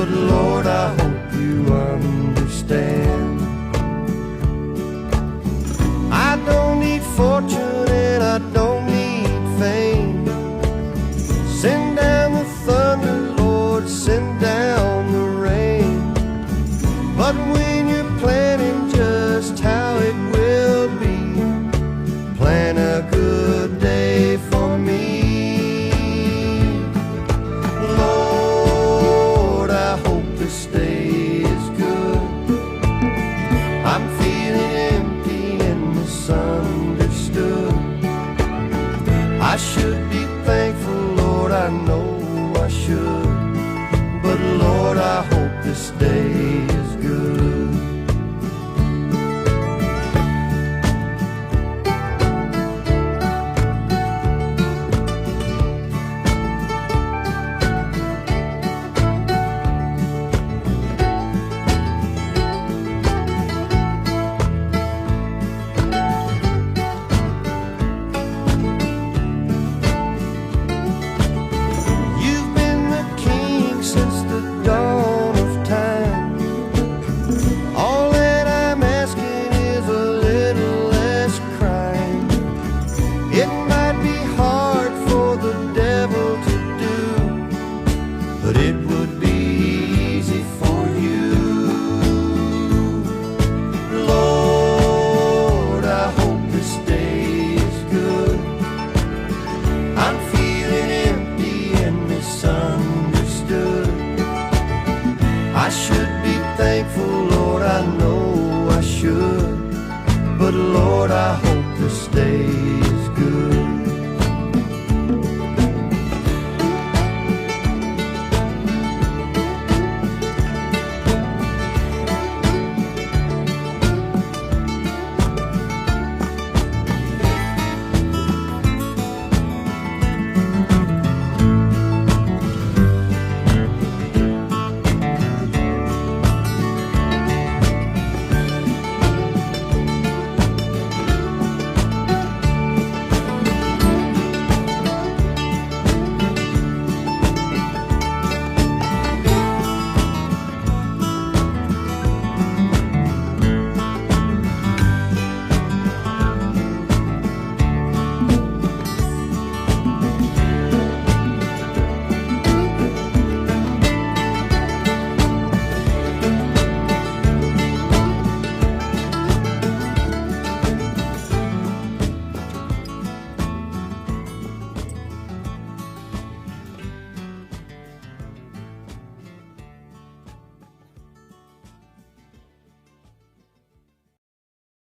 but Lord, I hope you understand. I don't need fortune and I don't need fame. Send down the thunder, Lord, send down the rain. But when you're planning just how it will be, plan a good day for me. Lord, I hope this day is good. I'm feeling empty and misunderstood. I should be thankful, Lord, I know I should, but Lord, I hope this day is good. Since the dawn of time, all that I'm asking is a little less crime. It might be hard for the devil to do, but it would be easy for you. Lord, I hope this day is good. I'm feeling empty and misunderstood. I should be thankful, Lord, I know I should, but Lord, I hope this day is